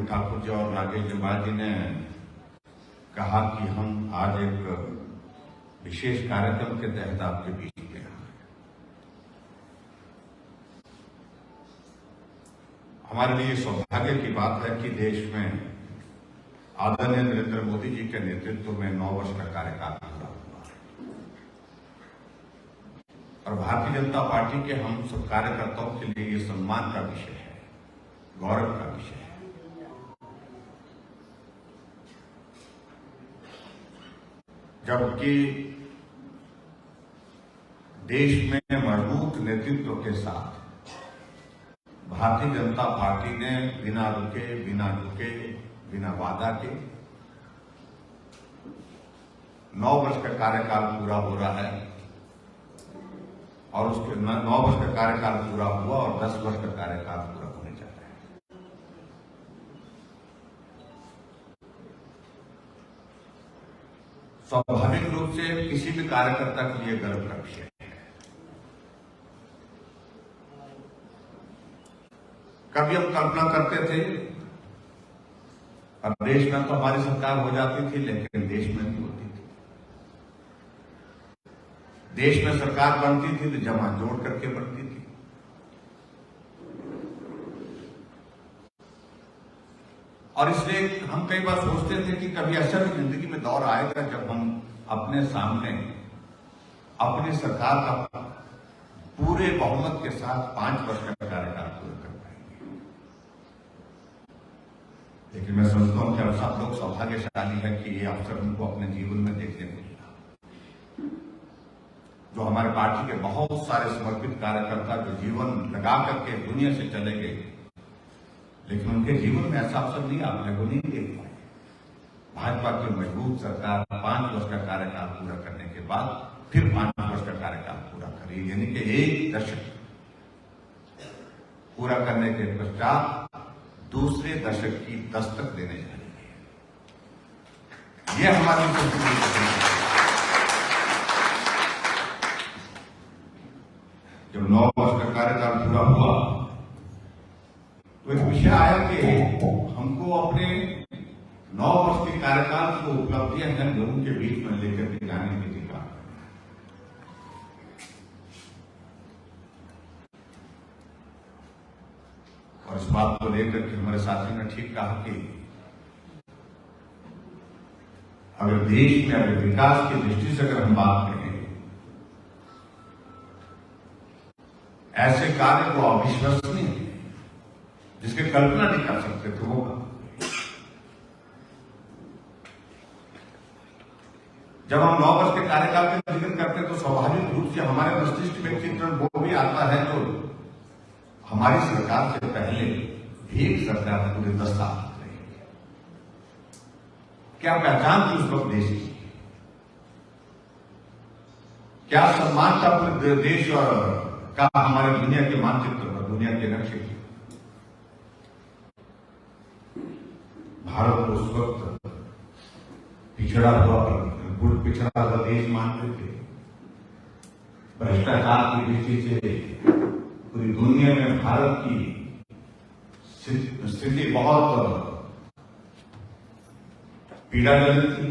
ठाकुर जी और नागेश जम्बाल जी ने कहा कि हम आज एक विशेष कार्यक्रम के तहत आपके बीच में हैं। हमारे लिए सौभाग्य की बात है कि देश में आदरणीय नरेंद्र मोदी जी के नेतृत्व में 9 वर्ष का कार्यकाल पूरा हुआ और भारतीय जनता पार्टी के हम सब कार्यकर्ताओं के लिए ये सम्मान का विषय है, गौरव का विषय है। जबकि देश में मजबूत नेतृत्व के साथ भारतीय जनता पार्टी ने बिना रुके, बिना झुके, बिना वादा के 9 वर्ष का कार्यकाल पूरा हो रहा है और उसके 9 वर्ष का कार्यकाल पूरा हुआ और 10 वर्ष का कार्यकाल पूरा होने जा रहा है। स्वाभाविक रूप से किसी भी कार्यकर्ता के लिए गर्व का विषय है। कभी हम कल्पना करते थे अब देश में तो हमारी सरकार हो जाती थी, लेकिन देश में नहीं होती थी। देश में सरकार बनती थी तो जमा जोड़ करके बनती थी। और इसलिए हम कई बार सोचते थे कि कभी ऐसा भी जिंदगी में दौर आएगा जब हम अपने सामने अपनी सरकार का पूरे बहुमत के साथ 5 वर्ष का कार्यकाल पूरा कर पाएंगे। लेकिन मैं समझता हूं कि अब सब लोग सौभाग्यशाली है कि ये अवसर उनको अपने जीवन में देखने को मिला। जो हमारे पार्टी के बहुत सारे समर्पित कार्यकर्ता जो जीवन लगा करके दुनिया से चले गए, लेकिन उनके जीवन में ऐसा अवसर नहीं आप लोगों नहीं देख पाए। भाजपा की मजबूत सरकार 5 वर्ष का कार्यकाल पूरा करने के बाद फिर 5 वर्ष का कार्यकाल पूरा करेगी, यानी कि 1 दशक पूरा करने के पश्चात दूसरे दशक की दस्तक देने जा रही है। यह हमारी संस्कृति है। जब 9 वर्ष का कार्यकाल पूरा हुआ तो एक विषय आया कि हमको अपने 9 वर्ष के कार्यकाल की उपलब्धियां हैं लोगों के बीच में लेकर के जाने की अधिकार। और इस बात को लेकर के हमारे साथी ने ठीक कहा कि अगर देश में अगर विकास की दृष्टि से अगर हम बात करें, ऐसे कार्य को अविश्वसनीय है जिसकी कल्पना नहीं कर सकते थे वो। जब हम 9 वर्ष के कार्यकाल का जिक्र करते हैं तो स्वाभाविक रूप से हमारे मस्तिष्क में चित्रण वो भी आता है जो हमारी सरकार से पहले भी एक सरकार पूरे 10 साल रही। क्या पहचान थी उस वक्त देश की, क्या सम्मान था पूरे देश और का हमारे दुनिया के मानचित्र पर, दुनिया के नक्शे की। भारत को उस वक्त पिछड़ा हुआ देश मानते थे। भ्रष्टाचार की दृष्टि से पूरी दुनिया में भारत की स्थिति बहुत पीड़ाजनक थी।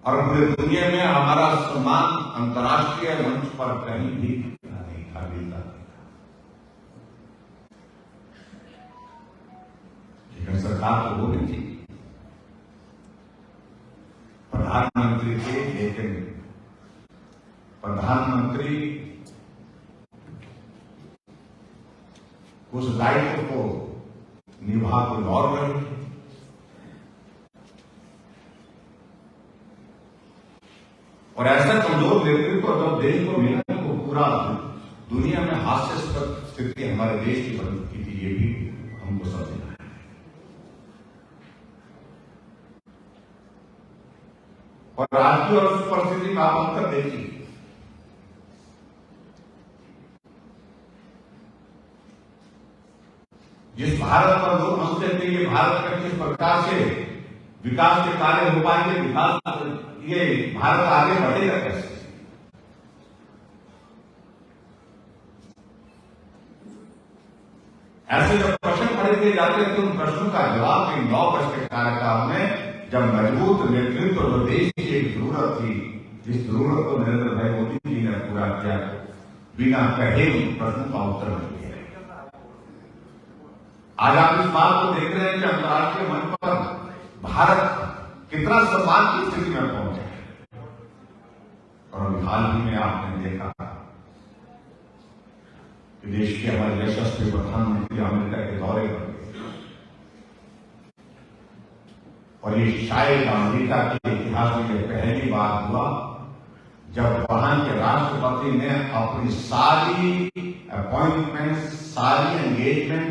और पूरी दुनिया में हमारा सम्मान अंतर्राष्ट्रीय मंच पर कहीं भी नहीं था, मिलता नहीं था। लेकिन सरकार तो वो भी थी, प्रधानमंत्री थे, लेकिन प्रधानमंत्री उस दायित्व को निभा कोई और रहे थे। और ऐसा कमजोर नेतृत्व जब देश को मिला तो पूरा दुनिया में हास्यास्पद स्थिति हमारे देश की बन चुकी थी, ये भी हमको समझना है। और आज की और उस परिस्थिति में आप अंतर देखिए। जिस भारत पर लोग समझते थे कि भारत का किस प्रकार से विकास के कार्य हो पाएंगे, विकास ये भारत आगे बढ़ेगा कैसे, ऐसे जब प्रश्न खड़े किए जाते हैं तो उन प्रश्नों का जवाब इन 9 वर्ष के कार्यकाल में जब मजबूत नेतृत्व जो देश की एक जरूरत थी, जिस जरूरत को नरेंद्र भाई मोदी जी ने पूरा किया, बिना कहे उन प्रश्नों का उत्तर नहीं दिया। आज आप इस बात को देख रहे हैं कि अंतर्राष्ट्रीय मंच पर भारत कितना सम्मान की स्थिति में पहुंचा है। और अभी हाल ही में आपने देखा कि देश के हमारे यशस्वी प्रधानमंत्री अमेरिका के दौरे पर गए और ये शायद अमेरिका के इतिहास में पहली बार हुआ जब वहां के राष्ट्रपति ने अपनी सारी अपॉइंटमेंट, सारी एंगेजमेंट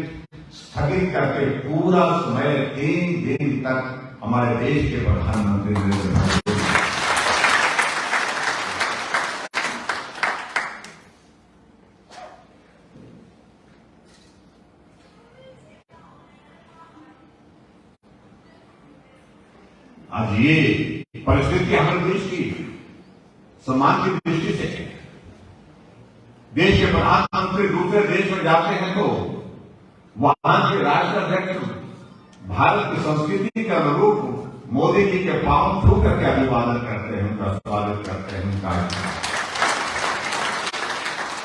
स्थगित करके पूरा समय 3 दिन तक हमारे देश के प्रधानमंत्री नरेंद्र मोदी आज ये परिस्थिति हमारे देश की सम्मान की दृष्टि से है। देश के प्रधानमंत्री दूसरे देश में जाते हैं तो वहां के राष्ट्राध्यक्ष भारत की संस्कृति के अनुरूप मोदी जी के पांव छू करके अभिवादन करते हैं, उनका स्वागत करते हैं, उनका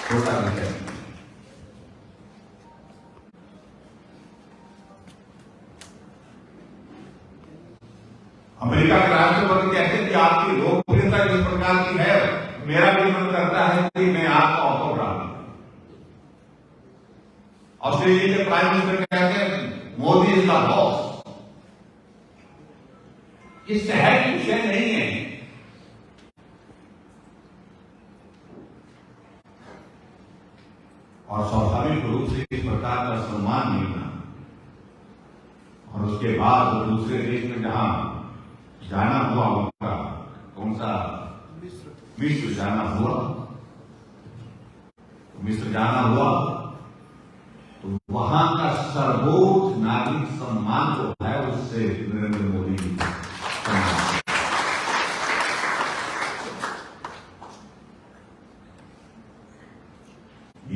छोटा नहीं है। अमेरिका के राष्ट्रपति कहते हैं कि आपकी लोकप्रियता किस प्रकार की है, मेरा भी मन करता है कि मैं आपका ऑटोग्राफ दूं। ऑस्ट्रेलिया के प्राइम मिनिस्टर कहते हैं मोदी इज द बॉस। इस शहर की विषय नहीं है। और स्वाभाविक रूप से इस प्रकार का सम्मान मिलना और उसके बाद वो दूसरे देश में जहां जाना हुआ, उनका कौन सा मिस्र जाना हुआ, मिस्र जाना हुआ तो वहां का सर्वोच्च नागरिक सम्मान जो है उससे नरेंद्र मोदी जी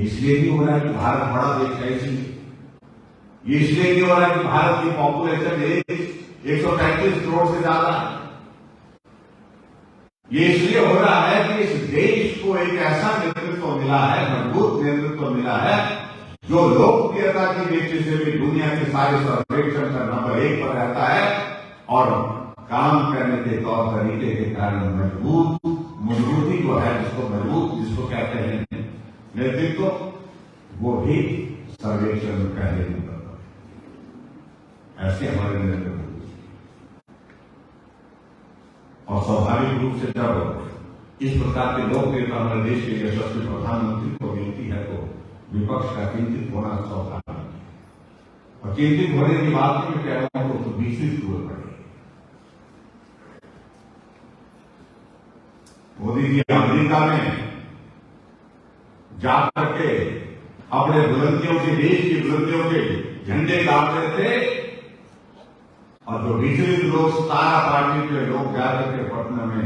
इसलिए नहीं हो रहा है कि भारत बड़ा देश है, इसलिए इसलिए नहीं हो रहा है कि भारत की पॉपुलेशन 135 करोड़ से ज्यादा है। ये इसलिए हो रहा है कि इस देश को एक ऐसा नेतृत्व मिला है, मजबूत नेतृत्व मिला है, जो लोकप्रियता की दृष्टि से भी दुनिया के सारे सर्वेक्षण का नंबर 1 पर रहता है और काम करने के तौर तरीके के कारण मजबूती जो है, जिसको कहते हैं नेतृत्व, वो भी सर्वेक्षण में पहले नंबर पर। ऐसे हमारे नेतृत्व और स्वाभाविक रूप से जब इस प्रकार के लोकप्रियता हमारे देश के यशस्वी प्रधानमंत्री को मिलती है तो विपक्ष का चिंतित होना स्वाभाविक है। और चिंतित होने की बात में कह रहा हूं तो 20वीं जरूरत पड़ेगी। मोदी जी अमेरिका में जाकर के अपने बुलंदियों के, देश की बुलंदियों के झंडे गाड़ते थे और जो विचलित लोग, तारा पार्टी के लोग जाकर के पटना में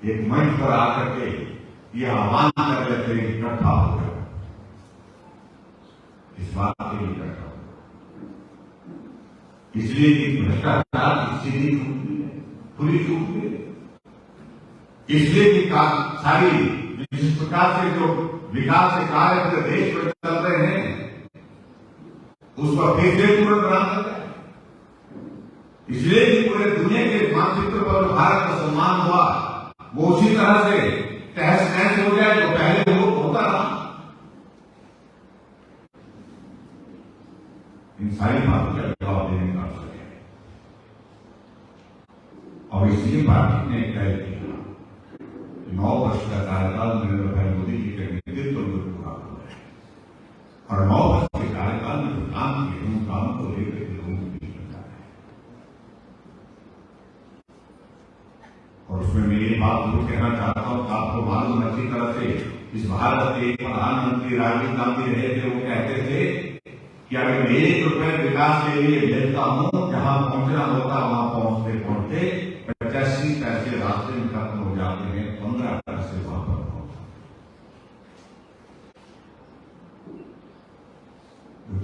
एक मंच पर आकर के यह आह्वान कर रहे थे कि इकट्ठा हो गया, इस बात के लिए इकट्ठा हो, इसलिए कि भ्रष्टाचार की सीधी खुली छूट है, इसलिए कि सारी जिस प्रकार से जो विकास के कार्य पूरे देश में चल रहे हैं उसका फिर से तुरंत बना सकता है। इसलिए कि पूरे दुनिया के मानचित्र पर भारत का सम्मान हुआ, वो उसी तरह से तहस नहस हो जाए जो पहले वो होता रहा। इन सारी बातों का जवाब देने का अवसर है और इसलिए पार्टी ने तय किया 9 वर्ष का कार्यकाल नरेंद्र भाई मोदी जी के नेतृत्व में पूरा हुआ है और 9 वर्ष के कार्यकाल में जो काम किए उन कामों को लेकर के लोगों के बीच में है। और उसमें मैं ये बात जरूर कहना चाहता हूं कि आपको मालूम अच्छी तरह से इस भारत के प्रधानमंत्री राजीव गांधी रहे थे, वो कहते थे कि अगर मैं ₹1 विकास के लिए भेजता हूं, जहां पहुंचना होता वहां पहुंचते पहुंचते 85 पैसे रास्ते में खत्म हो जाते हैं, 15 पैसे वहां पर पहुंचते।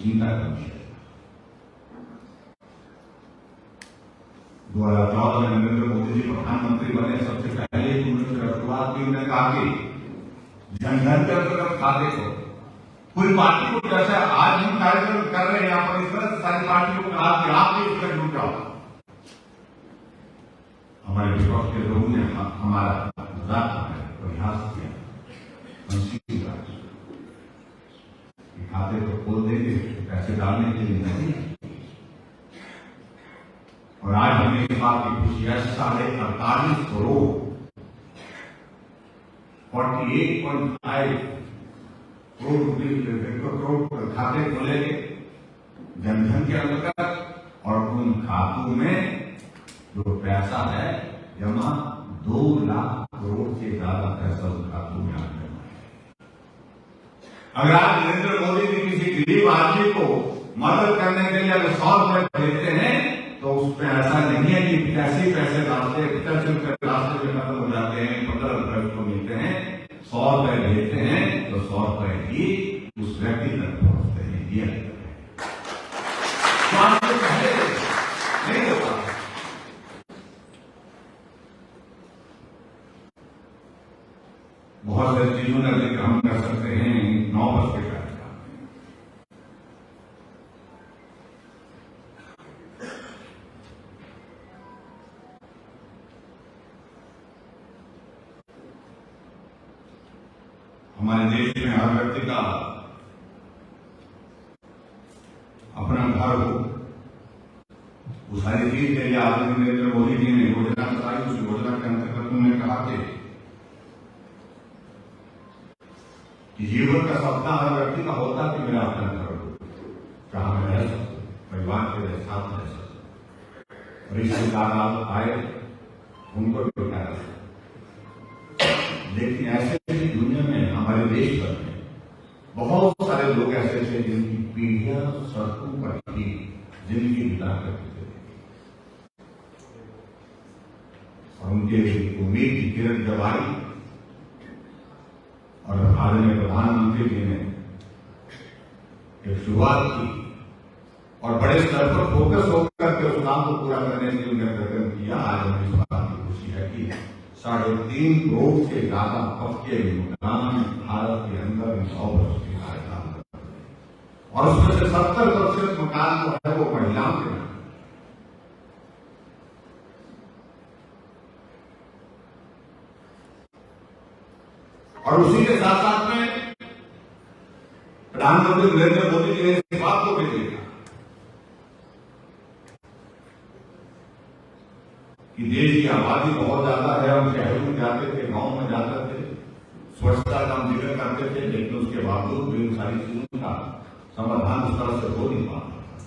चिंता का विषय था। 2014 में नरेंद्र मोदी जी प्रधानमंत्री बने, सबसे पहले उन्होंने शुरुआत की, उन्होंने कहा कि जनधन के अंतर्गत खाते को पूरी पार्टी को, जैसे आज हम कार्यक्रम कर रहे हैं यहाँ पर, इस तरह से सारी पार्टी को कहा कि आप भी इसमें जुट जाओ। हमारे विपक्ष के लोगों ने हमारा मजाक बनाया, प्रयास किया, खाते को खोल देंगे पैसे डालने के लिए नहीं। और आज हमें इस बात की खुशी है, 48 करोड़ 48.5 करोड़ रुपये खाते खोलेंगे जनधन के अंतर्गत, और उन खातों में जो पैसा है जमा 2 लाख करोड़ से ज्यादा पैसा उन खातों में आ जमा है। अगर आज नरेंद्र मोदी जी किसी गरीब आदमी को मदद करने के लिए अगर 100 रुपए देते हैं, तो उसमें ऐसा नहीं है कि 85 पैसे रास्ते 50 रुपए रास्ते में खत्म हो जाते हैं, 15 रुपए उसको मिलते हैं। 100 रुपए देते हैं तो 100 रुपए ही उस व्यक्ति तक पहुंचते हैं, दिया पहले नहीं होता। बहुत सारी चीजों का जिक्र हम कर सकते हैं 9 वर्ष के कार्यकाल में। हमारे देश में हर व्यक्ति का अपना घर हो, वो सारी चीज के लिए आदरणीय नरेंद्र मोदी जी ने योजना बताई। उस योजना के अंतर्गत उन्होंने कहा कि जीवन का सपना हर व्यक्ति का होता कि मेरा अपना घर हो, जहां मैं रह सकूं, परिवार के साथ रह सकूं। और रिश्तेदार आए उनको भी बताया। लेकिन ऐसे भी दुनिया में, हमारे देश भर में बहुत सारे लोग ऐसे थे जिनकी पीढ़ियां सड़कों पर ही जिंदगी बिता करते थे, और उनके उम्मीद की किरण जब आई और आदरणीय प्रधानमंत्री जी ने एक शुरुआत की और बड़े स्तर पर फोकस होकर के उस काम को पूरा करने के लिए उन्होंने प्रयत्न किया। आज हमें इस बात की खुशी है कि 3.5 करोड़ से ज्यादा पक्के मकान भारत के अंदर 100 वर्ष के कार्यकाल में, और उसमें से 70% मकान जो है वो महिलाओं के नाम। और उसी के साथ साथ में प्रधानमंत्री नरेंद्र मोदी जी ने इस बात को भी देखा कि देश की आबादी बहुत ज्यादा है, हम शहरों में जाते थे, गांव में जाते थे, स्वच्छता का हम जिक्र करते थे, लेकिन उसके बावजूद भी उन सारी चीजों का समाधान उस तरह से हो नहीं पाता था।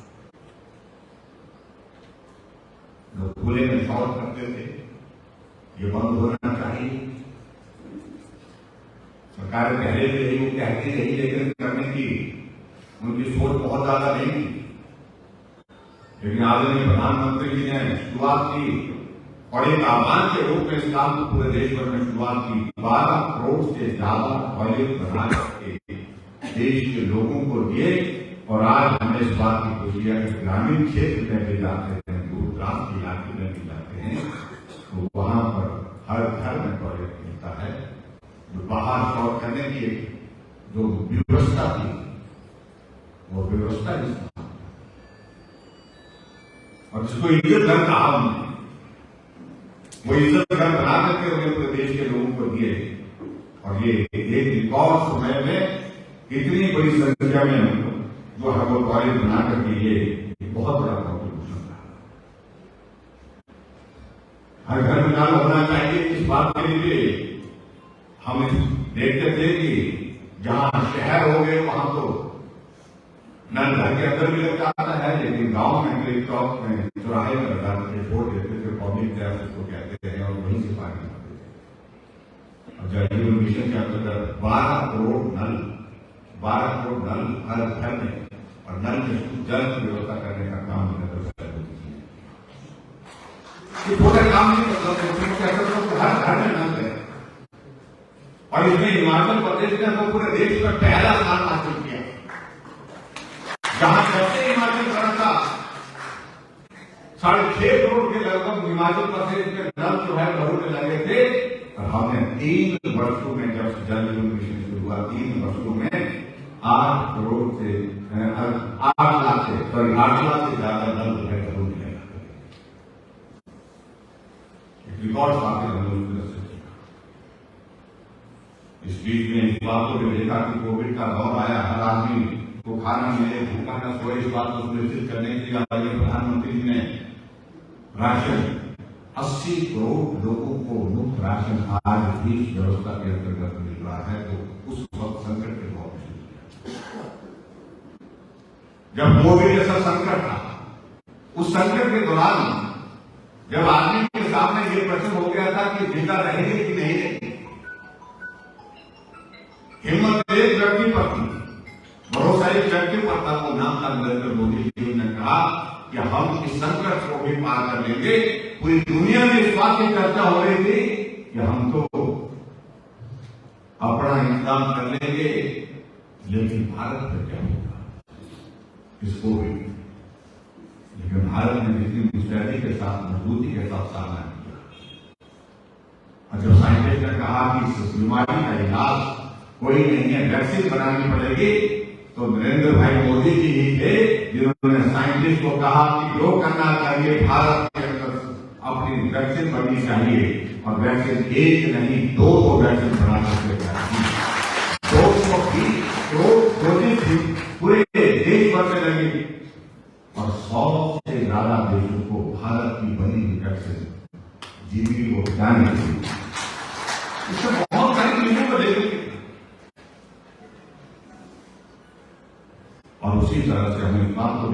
लोग खुले में शौच करते थे, ये बंद होना चाहिए। सरकार पहले भी यही वो कहती रही, लेकिन करने की उनकी सोच बहुत ज्यादा नहीं थी। लेकिन आदरणीय प्रधानमंत्री जी ने शुरुआत की और एक आह्वान के रूप में इस काम को पूरे देश भर में शुरुआत की। 12 करोड़ से ज्यादा टॉयलेट बना करके देश के लोगों को दिए, और आज हमें इस बात की खुशी है कि ग्रामीण क्षेत्र में भी जाते हैं, दूर दराज के इलाके में भी जाते हैं, तो वहां पर हर घर में टॉयलेट मिलता है। जो बाहर शौच करने की जो व्यवस्था थी, वो व्यवस्था इस, और जिसको इज्जत घर कहा हमने, वो इज्जत घर बना करके उन्हें पूरे देश के लोगों को दिए। और ये एक रिकॉर्ड समय में इतनी बड़ी संख्या में जो है वो टॉयलेट बना करके ये बहुत बड़ा कॉन्ट्रीब्यूशन रहा। हर घर में नल होना चाहिए। इस बात के लिए हम देखते थे कि जहां शहर हो गए वहां तो नल घर के अंदर भी लग जाता है, लेकिन गांव में गरीब चौक में चौराहे पर लगा के वोट देते थे, पब्लिक टैक्स उसको कहते हैं, और वहीं से पानी लाते थे। और जल जीवन मिशन के अंतर्गत 12 करोड़ नल हर घर में, और नल में जल की व्यवस्था करने का काम पूरा काम नहीं करता, हर घर में नल है। और इसमें हिमाचल प्रदेश ने तो पूरे देश में पहला स्थान हासिल किया। जहां जब से हिमाचल बना था 6.5 करोड़ के लगभग हिमाचल प्रदेश में नल जो है भरने लगे थे, और हमने 3 वर्षों में जब से जल जीवन मिशन शुरू हुआ 3 वर्षों में 8 करोड़ से 8 लाख से ज्यादा नल जो है भरने लगा। रिकॉर्ड स्थापित हमने इस बीच में इस बात को भी देखा कि कोविड का दौर आया, हर आदमी को खाना मिले, भूखा न सोए, इस बात को सुनिश्चित करने के लिए आदरणीय प्रधानमंत्री जी ने राशन 80 करोड़ लोगों को मुफ्त राशन आज भी व्यवस्था के अंतर्गत मिल रहा है। तो उस वक्त संकट के दौर में जब कोविड जैसा संकट था, उस संकट के दौरान जब आदमी के सामने ये प्रश्न हो गया था कि जिंदा रहेंगे कि नहीं रहेंगे, हिम्मत एक व्यक्ति पर थी, भरोसा एक व्यक्ति पर था, वो नाम था नरेंद्र मोदी जी ने कहा कि हम इस संकट को भी पार कर लेंगे। पूरी दुनिया में इस बात की चर्चा हो रही थी कि हम तो अपना इंतजाम कर लेंगे, लेकिन भारत में क्या होगा इसको भी। लेकिन भारत ने जितनी मुस्तैदी के साथ, मजबूती के साथ सामना किया, और जब साइंटिस्ट ने कहा कि इस बीमारी का इलाज कोई नहीं है, वैक्सीन बनानी पड़ेगी, तो नरेंद्र भाई मोदी जी ही थे जिन्होंने साइंटिस्ट को कहा कि जो करना चाहिए भारत के अंदर अपनी वैक्सीन बननी चाहिए, और वैक्सीन एक नहीं 2 वैक्सीन बना सकते हैं। 220 डोजेज थी पूरे देश भर में लगी, और 100 से ज्यादा देशों को भारत की बनी हुई वैक्सीन जीवी को जाने थी। इससे बहुत सारी चीजों को देखने, और उसी तरह से हमें इस बात को